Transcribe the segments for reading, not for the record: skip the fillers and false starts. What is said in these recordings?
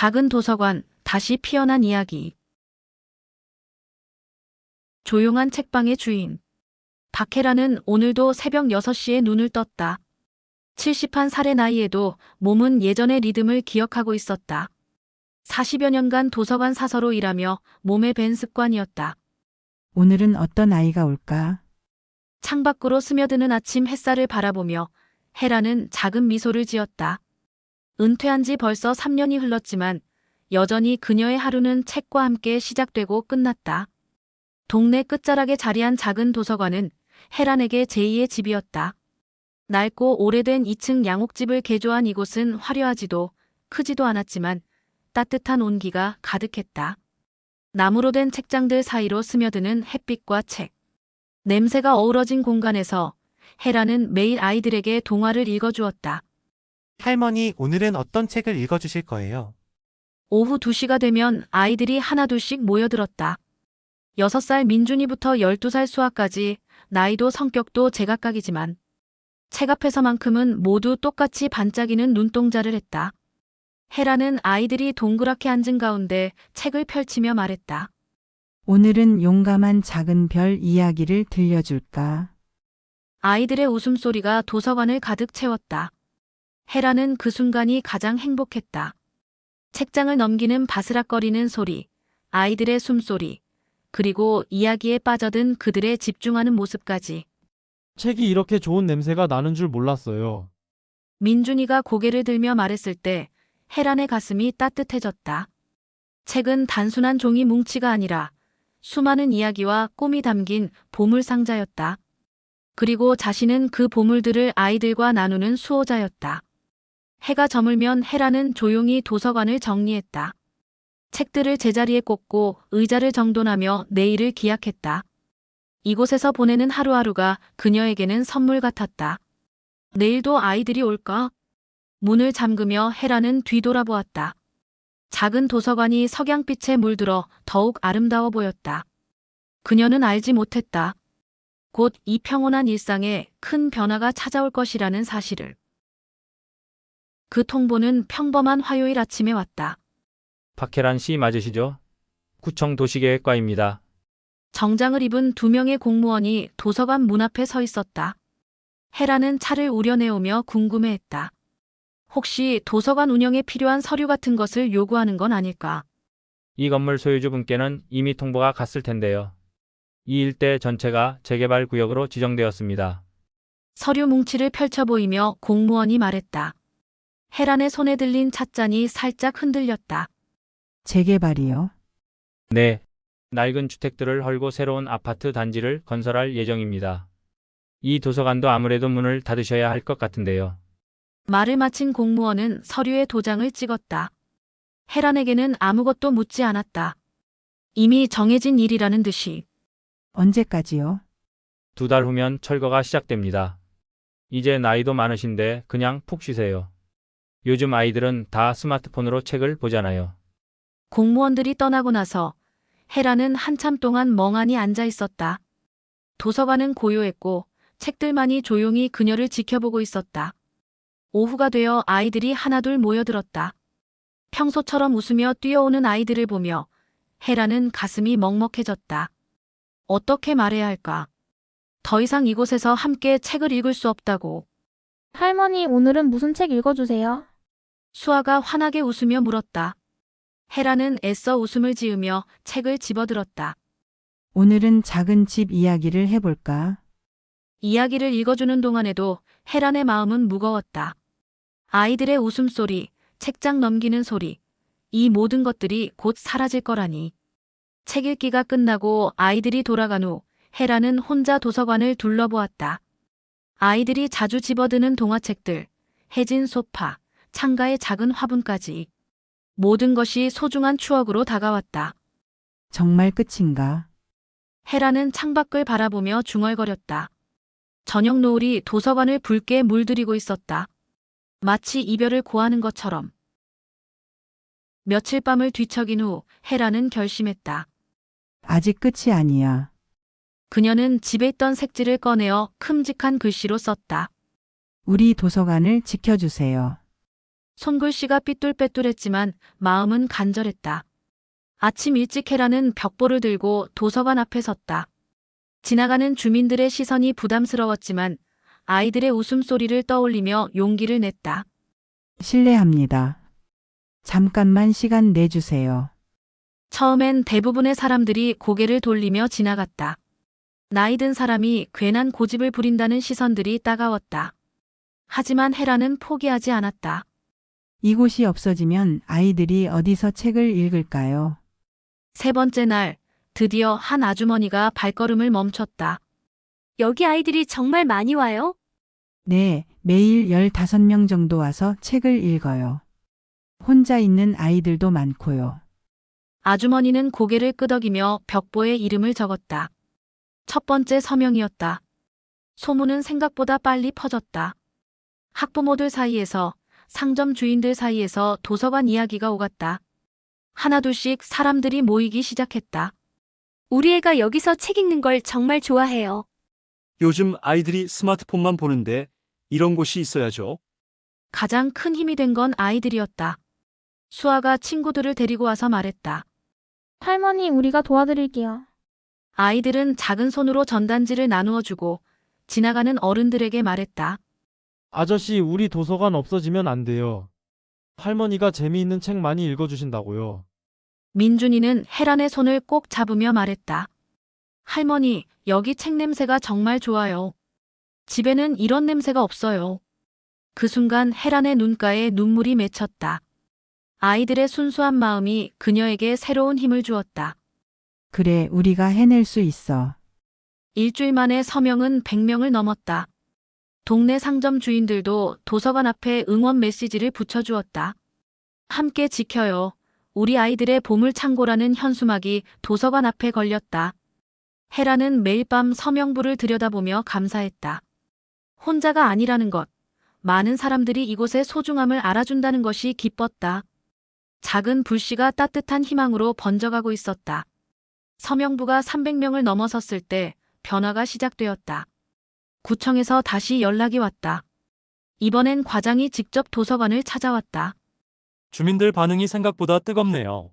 작은 도서관, 다시 피어난 이야기. 조용한 책방의 주인. 박혜라는 오늘도 새벽 6시에 눈을 떴다. 71살의 나이에도 몸은 예전의 리듬을 기억하고 있었다. 40여 년간 도서관 사서로 일하며 몸에 밴 습관이었다. 오늘은 어떤 아이가 올까? 창밖으로 스며드는 아침 햇살을 바라보며 혜라는 작은 미소를 지었다. 은퇴한 지 벌써 3년이 흘렀지만 여전히 그녀의 하루는 책과 함께 시작되고 끝났다. 동네 끝자락에 자리한 작은 도서관은 혜란에게 제2의 집이었다. 낡고 오래된 2층 양옥집을 개조한 이곳은 화려하지도 크지도 않았지만 따뜻한 온기가 가득했다. 나무로 된 책장들 사이로 스며드는 햇빛과 책, 냄새가 어우러진 공간에서 혜란은 매일 아이들에게 동화를 읽어주었다. 할머니, 오늘은 어떤 책을 읽어주실 거예요? 오후 2시가 되면 아이들이 하나둘씩 모여들었다. 6살 민준이부터 12살 수아까지 나이도 성격도 제각각이지만 책 앞에서만큼은 모두 똑같이 반짝이는 눈동자를 했다. 혜라는 아이들이 동그랗게 앉은 가운데 책을 펼치며 말했다. 오늘은 용감한 작은 별 이야기를 들려줄까? 아이들의 웃음소리가 도서관을 가득 채웠다. 혜라는 그 순간이 가장 행복했다. 책장을 넘기는 바스락거리는 소리, 아이들의 숨소리, 그리고 이야기에 빠져든 그들의 집중하는 모습까지. 책이 이렇게 좋은 냄새가 나는 줄 몰랐어요. 민준이가 고개를 들며 말했을 때 혜란의 가슴이 따뜻해졌다. 책은 단순한 종이 뭉치가 아니라 수많은 이야기와 꿈이 담긴 보물상자였다. 그리고 자신은 그 보물들을 아이들과 나누는 수호자였다. 해가 저물면 혜란은 조용히 도서관을 정리했다. 책들을 제자리에 꽂고 의자를 정돈하며 내일을 기약했다. 이곳에서 보내는 하루하루가 그녀에게는 선물 같았다. 내일도 아이들이 올까? 문을 잠그며 혜란은 뒤돌아보았다. 작은 도서관이 석양빛에 물들어 더욱 아름다워 보였다. 그녀는 알지 못했다. 곧 이 평온한 일상에 큰 변화가 찾아올 것이라는 사실을. 그 통보는 평범한 화요일 아침에 왔다. 박혜란 씨 맞으시죠? 구청 도시계획과입니다. 정장을 입은 2명의 공무원이 도서관 문 앞에 서 있었다. 혜란은 차를 우려내오며 궁금해했다. 혹시 도서관 운영에 필요한 서류 같은 것을 요구하는 건 아닐까? 이 건물 소유주분께는 이미 통보가 갔을 텐데요. 이 일대 전체가 재개발 구역으로 지정되었습니다. 서류 뭉치를 펼쳐 보이며 공무원이 말했다. 혜란의 손에 들린 찻잔이 살짝 흔들렸다. 재개발이요? 네. 낡은 주택들을 헐고 새로운 아파트 단지를 건설할 예정입니다. 이 도서관도 아무래도 문을 닫으셔야 할 것 같은데요. 말을 마친 공무원은 서류에 도장을 찍었다. 혜란에게는 아무것도 묻지 않았다. 이미 정해진 일이라는 듯이. 언제까지요? 2달 후면 철거가 시작됩니다. 이제 나이도 많으신데 그냥 푹 쉬세요. 요즘 아이들은 다 스마트폰으로 책을 보잖아요. 공무원들이 떠나고 나서 혜란은 한참 동안 멍하니 앉아 있었다. 도서관은 고요했고 책들만이 조용히 그녀를 지켜보고 있었다. 오후가 되어 아이들이 하나둘 모여들었다. 평소처럼 웃으며 뛰어오는 아이들을 보며 혜란은 가슴이 먹먹해졌다. 어떻게 말해야 할까? 더 이상 이곳에서 함께 책을 읽을 수 없다고. 할머니, 오늘은 무슨 책 읽어주세요? 수아가 환하게 웃으며 물었다. 혜란은 애써 웃음을 지으며 책을 집어들었다. 오늘은 작은 집 이야기를 해볼까? 이야기를 읽어주는 동안에도 혜란의 마음은 무거웠다. 아이들의 웃음소리, 책장 넘기는 소리, 이 모든 것들이 곧 사라질 거라니. 책 읽기가 끝나고 아이들이 돌아간 후 혜란은 혼자 도서관을 둘러보았다. 아이들이 자주 집어드는 동화책들, 해진 소파, 창가의 작은 화분까지. 모든 것이 소중한 추억으로 다가왔다. 정말 끝인가? 혜란은 창밖을 바라보며 중얼거렸다. 저녁 노을이 도서관을 붉게 물들이고 있었다. 마치 이별을 고하는 것처럼. 며칠 밤을 뒤척인 후 혜란은 결심했다. 아직 끝이 아니야. 그녀는 집에 있던 색지를 꺼내어 큼직한 글씨로 썼다. 우리 도서관을 지켜주세요. 손글씨가 삐뚤빼뚤했지만 마음은 간절했다. 아침 일찍 헤라는 벽보를 들고 도서관 앞에 섰다. 지나가는 주민들의 시선이 부담스러웠지만 아이들의 웃음소리를 떠올리며 용기를 냈다. 실례합니다. 잠깐만 시간 내주세요. 처음엔 대부분의 사람들이 고개를 돌리며 지나갔다. 나이 든 사람이 괜한 고집을 부린다는 시선들이 따가웠다. 하지만 헤라는 포기하지 않았다. 이곳이 없어지면 아이들이 어디서 책을 읽을까요? 세 번째 날, 드디어 한 아주머니가 발걸음을 멈췄다. 여기 아이들이 정말 많이 와요? 네, 매일 15명 정도 와서 책을 읽어요. 혼자 있는 아이들도 많고요. 아주머니는 고개를 끄덕이며 벽보에 이름을 적었다. 첫 번째 서명이었다. 소문은 생각보다 빨리 퍼졌다. 학부모들 사이에서, 상점 주인들 사이에서 도서관 이야기가 오갔다. 하나둘씩 사람들이 모이기 시작했다. 우리 애가 여기서 책 읽는 걸 정말 좋아해요. 요즘 아이들이 스마트폰만 보는데 이런 곳이 있어야죠. 가장 큰 힘이 된 건 아이들이었다. 수아가 친구들을 데리고 와서 말했다. 할머니, 우리가 도와드릴게요. 아이들은 작은 손으로 전단지를 나누어 주고 지나가는 어른들에게 말했다. 아저씨, 우리 도서관 없어지면 안 돼요. 할머니가 재미있는 책 많이 읽어주신다고요. 민준이는 혜란의 손을 꼭 잡으며 말했다. 할머니, 여기 책 냄새가 정말 좋아요. 집에는 이런 냄새가 없어요. 그 순간 혜란의 눈가에 눈물이 맺혔다. 아이들의 순수한 마음이 그녀에게 새로운 힘을 주었다. 그래, 우리가 해낼 수 있어. 일주일 만에 서명은 100명을 넘었다. 동네 상점 주인들도 도서관 앞에 응원 메시지를 붙여주었다. 함께 지켜요. 우리 아이들의 보물창고라는 현수막이 도서관 앞에 걸렸다. 헤라는 매일 밤 서명부를 들여다보며 감사했다. 혼자가 아니라는 것, 많은 사람들이 이곳의 소중함을 알아준다는 것이 기뻤다. 작은 불씨가 따뜻한 희망으로 번져가고 있었다. 서명부가 300명을 넘어섰을 때 변화가 시작되었다. 구청에서 다시 연락이 왔다. 이번엔 과장이 직접 도서관을 찾아왔다. 주민들 반응이 생각보다 뜨겁네요.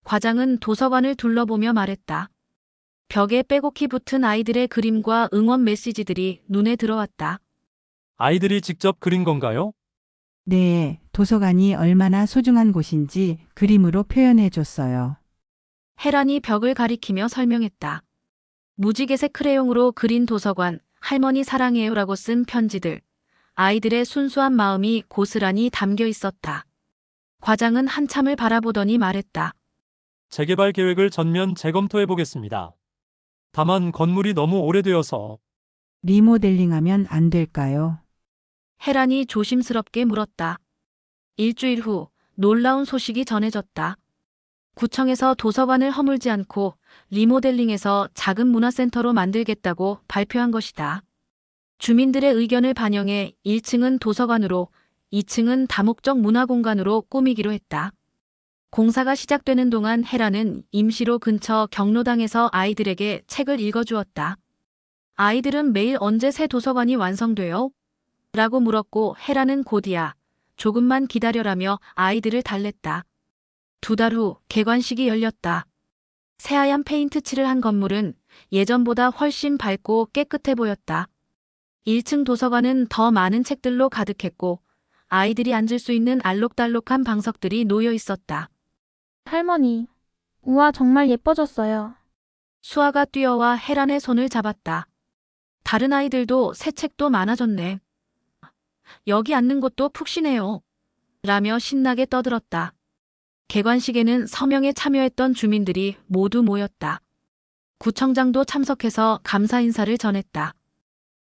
과장은 도서관을 둘러보며 말했다. 벽에 빼곡히 붙은 아이들의 그림과 응원 메시지들이 눈에 들어왔다. 아이들이 직접 그린 건가요? 네, 도서관이 얼마나 소중한 곳인지 그림으로 표현해 줬어요. 헤란이 벽을 가리키며 설명했다. 무지개색 크레용으로 그린 도서관, 할머니 사랑해요라고 쓴 편지들, 아이들의 순수한 마음이 고스란히 담겨 있었다. 과장은 한참을 바라보더니 말했다. 재개발 계획을 전면 재검토해 보겠습니다. 다만 건물이 너무 오래되어서 리모델링하면 안 될까요? 헤란이 조심스럽게 물었다. 일주일 후 놀라운 소식이 전해졌다. 구청에서 도서관을 허물지 않고 리모델링해서 작은 문화센터로 만들겠다고 발표한 것이다. 주민들의 의견을 반영해 1층은 도서관으로 2층은 다목적 문화공간으로 꾸미기로 했다. 공사가 시작되는 동안 헤라는 임시로 근처 경로당에서 아이들에게 책을 읽어주었다. 아이들은 매일 언제 새 도서관이 완성돼요? 라고 물었고 헤라는 곧이야 조금만 기다려라며 아이들을 달랬다. 2달 후 개관식이 열렸다. 새하얀 페인트 칠을 한 건물은 예전보다 훨씬 밝고 깨끗해 보였다. 1층 도서관은 더 많은 책들로 가득했고 아이들이 앉을 수 있는 알록달록한 방석들이 놓여 있었다. 할머니, 우와, 정말 예뻐졌어요. 수아가 뛰어와 헤란의 손을 잡았다. 다른 아이들도 새 책도 많아졌네. 여기 앉는 곳도 푹신해요. 라며 신나게 떠들었다. 개관식에는 서명에 참여했던 주민들이 모두 모였다. 구청장도 참석해서 감사 인사를 전했다.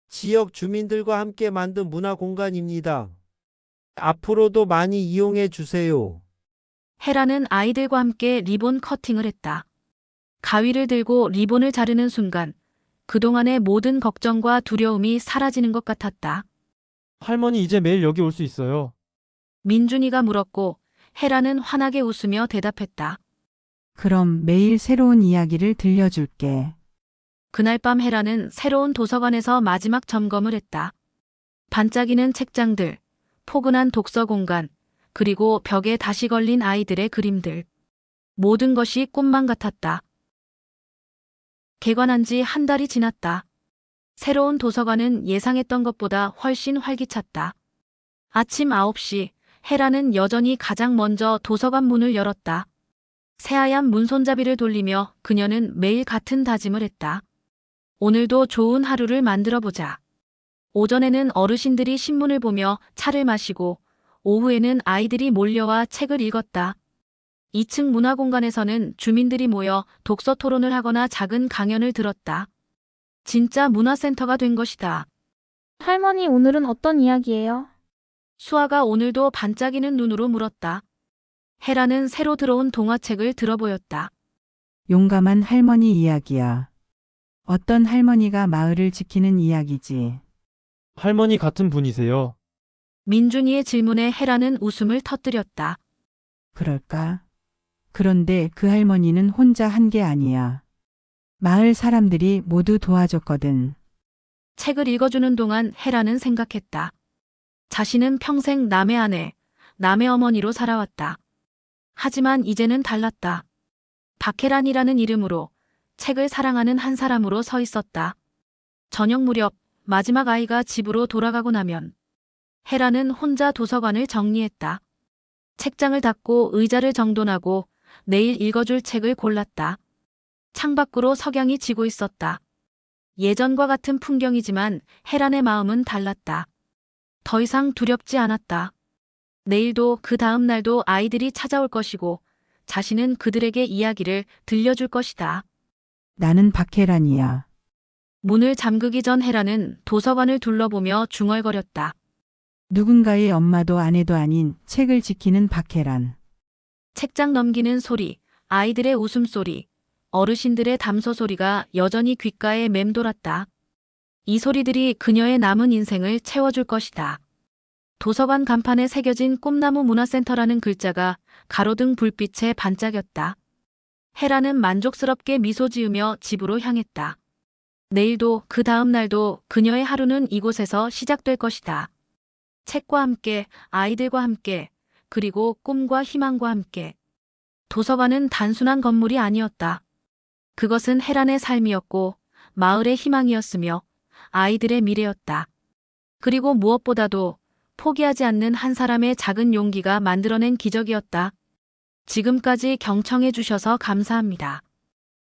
지역 주민들과 함께 만든 문화 공간입니다. 앞으로도 많이 이용해 주세요. 헤라는 아이들과 함께 리본 커팅을 했다. 가위를 들고 리본을 자르는 순간 그동안의 모든 걱정과 두려움이 사라지는 것 같았다. 할머니, 이제 매일 여기 올 수 있어요. 민준이가 물었고 헤라는 환하게 웃으며 대답했다. 그럼 매일 새로운 이야기를 들려줄게. 그날 밤 헤라는 새로운 도서관에서 마지막 점검을 했다. 반짝이는 책장들, 포근한 독서 공간, 그리고 벽에 다시 걸린 아이들의 그림들. 모든 것이 꿈만 같았다. 개관한 지 한 달이 지났다. 새로운 도서관은 예상했던 것보다 훨씬 활기찼다. 아침 9시, 헤라는 여전히 가장 먼저 도서관 문을 열었다. 새하얀 문손잡이를 돌리며 그녀는 매일 같은 다짐을 했다. 오늘도 좋은 하루를 만들어 보자. 오전에는 어르신들이 신문을 보며 차를 마시고 오후에는 아이들이 몰려와 책을 읽었다. 2층 문화공간에서는 주민들이 모여 독서 토론을 하거나 작은 강연을 들었다. 진짜 문화센터가 된 것이다. 할머니, 오늘은 어떤 이야기예요? 수아가 오늘도 반짝이는 눈으로 물었다. 헤라는 새로 들어온 동화책을 들어보였다. 용감한 할머니 이야기야. 어떤 할머니가 마을을 지키는 이야기지. 할머니 같은 분이세요? 민준이의 질문에 헤라는 웃음을 터뜨렸다. 그럴까? 그런데 그 할머니는 혼자 한 게 아니야. 마을 사람들이 모두 도와줬거든. 책을 읽어주는 동안 헤라는 생각했다. 자신은 평생 남의 아내, 남의 어머니로 살아왔다. 하지만 이제는 달랐다. 박혜란이라는 이름으로 책을 사랑하는 한 사람으로 서 있었다. 저녁 무렵 마지막 아이가 집으로 돌아가고 나면 헤라는 혼자 도서관을 정리했다. 책장을 닫고 의자를 정돈하고 내일 읽어줄 책을 골랐다. 창밖으로 석양이 지고 있었다. 예전과 같은 풍경이지만 헤란의 마음은 달랐다. 더 이상 두렵지 않았다. 내일도 그 다음 날도 아이들이 찾아올 것이고 자신은 그들에게 이야기를 들려줄 것이다. 나는 박혜란이야. 문을 잠그기 전 헤라는 도서관을 둘러보며 중얼거렸다. 누군가의 엄마도 아내도 아닌 책을 지키는 박혜란. 책장 넘기는 소리, 아이들의 웃음소리, 어르신들의 담소 소리가 여전히 귓가에 맴돌았다. 이 소리들이 그녀의 남은 인생을 채워줄 것이다. 도서관 간판에 새겨진 꿈나무 문화센터라는 글자가 가로등 불빛에 반짝였다. 헤라는 만족스럽게 미소 지으며 집으로 향했다. 내일도 그 다음 날도 그녀의 하루는 이곳에서 시작될 것이다. 책과 함께, 아이들과 함께, 그리고 꿈과 희망과 함께. 도서관은 단순한 건물이 아니었다. 그것은 헤란의 삶이었고 마을의 희망이었으며 아이들의 미래였다. 그리고 무엇보다도 포기하지 않는 한 사람의 작은 용기가 만들어낸 기적이었다. 지금까지 경청해 주셔서 감사합니다.